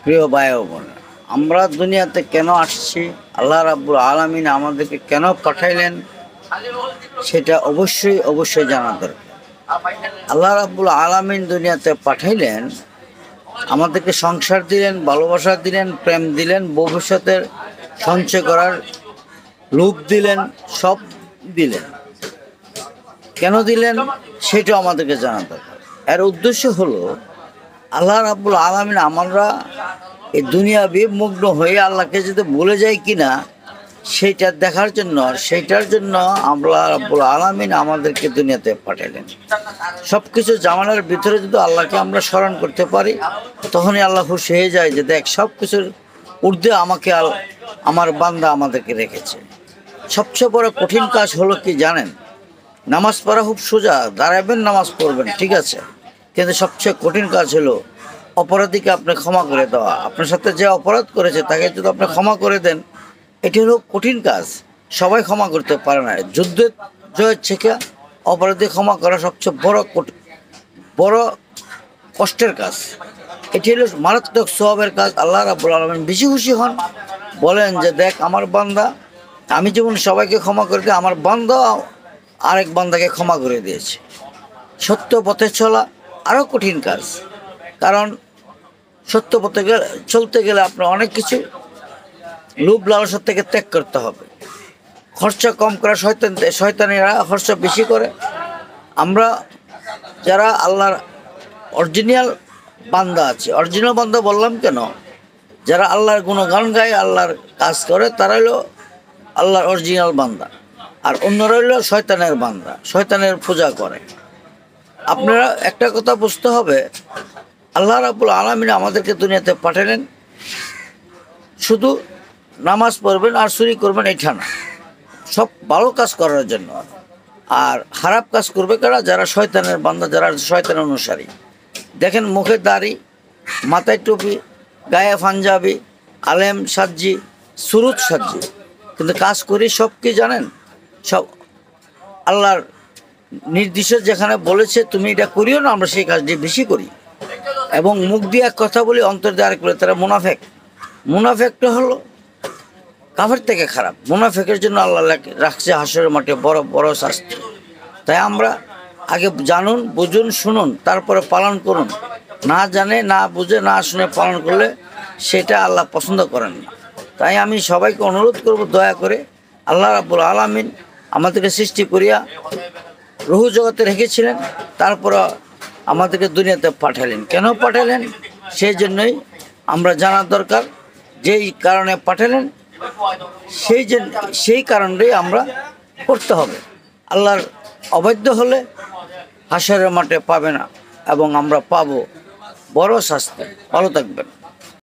প্রিয় ভাই ও বোন, আমরা দুনিয়াতে কেন আসছি, আল্লাহ রাব্বুল আলামিন আমাদেরকে কেন পাঠাইলেন, সেটা অবশ্যই অবশ্যই জানা দরকার। আল্লাহ রাব্বুল আলামিন দুনিয়াতে পাঠাইলেন, আমাদেরকে সংসার দিলেন, ভালোবাসা দিলেন, প্রেম দিলেন, ভবিষ্যতের সঞ্চয় করার লোভ দিলেন, সব দিলেন। কেন দিলেন সেটাও আমাদেরকে জানা দরকার। এর উদ্দেশ্য হলো আল্লাহ রাব্বুল আলামিন আমরা এই দুনিয়া বিমুগ্ন হয়ে আল্লাহকে যদি ভুলে যাই কিনা সেইটা দেখার জন্য, সেইটার জন্য আল্লাহ রাব্বুল আলামিন আমাদেরকে দুনিয়াতে পাঠালেন। সব কিছু জামানার ভিতরে যদি আল্লাহকে আমরা স্মরণ করতে পারি, তখনই আল্লাহ খুশি হয়ে যায় যে দেখ, সব কিছুর ঊর্ধ্বে আমাকে আমার বান্দা আমাদেরকে রেখেছে। সবচেয়ে বড় কঠিন কাজ হলো কি জানেন? নামাজ পড়া খুব সোজা, দাঁড়াবেন নামাজ পড়বেন, ঠিক আছে, কিন্তু সবচেয়ে কঠিন কাজ হলো অপরাধীকে আপনি ক্ষমা করে দেওয়া। আপনার সাথে যে অপরাধ করেছে তাকে যদি আপনি ক্ষমা করে দেন, এটি হলো কঠিন কাজ। সবাই ক্ষমা করতে পারে না। যুদ্ধের জয়ের থেকে অপরাধী ক্ষমা করা সবচেয়ে বড় কষ্টের কাজ। এটি হলো মারাত্মক সওয়াবের কাজ। আল্লাহ রাব্বুল আলামিন বেশি খুশি হন, বলেন যে দেখ, আমার বান্দা, আমি যেমন সবাইকে ক্ষমা করে দিই, আমার বান্দা আরেক বান্দাকে ক্ষমা করে দিয়েছে। সত্য পথে চলা আরও কঠিন কাজ, কারণ সত্য পথে চলতে গেলে আপনার অনেক কিছু লোভ লালসার থেকে ত্যাগ করতে হবে। খরচা কম করা, শয়তানিরা খরচা বেশি করে। আমরা যারা আল্লাহর অরিজিনাল বান্দা আছে, অরিজিনাল বান্দা বললাম কেন, যারা আল্লাহর গুণগান গায়, আল্লাহর কাজ করে, তারা হলো আল্লাহর অরিজিনাল বান্দা। আর অন্যরা হলো শয়তানের বান্দা, শয়তানের পূজা করে। আপনারা একটা কথা বুঝতে হবে, আল্লাহ রাব্বুল আলামিন আমাদেরকে দুনিয়াতে পাঠালেন শুধু নামাজ পড়বেন আর চুরি করবেন এটা না, সব ভালো কাজ করার জন্য। আর খারাপ কাজ করবে কারা? যারা শয়তানের বান্দা, যারা শয়তানের অনুসারী। দেখেন, মুখে দাড়ি, মাথায় টুপি, গায়ে পাঞ্জাবি, আলেম সাজ্জি, সুরুত সাজ্জি, কিন্তু কাজ করি সব কি জানেন? সব আল্লাহর নির্দিষ্ট যেখানে বলেছে তুমি এটা করিও না, আমরা সেই কাজটি বেশি করি। এবং মুখ দিয়ে এক কথা বলি, অন্তর দিয়ে আরেক বলে, তারা মুনাফেক। মুনাফেকটা হলো কাফের থেকে খারাপ। মুনাফেকের জন্য আল্লাহ রাখছে হাসরের মাঠে বড় বড় শাস্তি। তাই আমরা আগে জানুন, বুঝুন, শুনুন, তারপরে পালন করুন। না জানে, না বুঝে, না শুনে পালন করলে সেটা আল্লাহ পছন্দ করেন না। তাই আমি সবাইকে অনুরোধ করব, দয়া করে, আল্লাহ রাব্বুল আলামিন আমাদেরকে সৃষ্টি করিয়া রুহু জগতে রেখেছিলেন, তারপর আমাদেরকে দুনিয়াতে পাঠালেন। কেন পাঠালেন সেই জন্যই আমরা জানার দরকার। যেই কারণে পাঠালেন সেই কারণটাই আমরা করতে হবে। আল্লাহর অবাধ্য হলে হাসরের মাঠে পাবে না, এবং আমরা পাবো বড় শাস্তি। ভালো থাকবেন।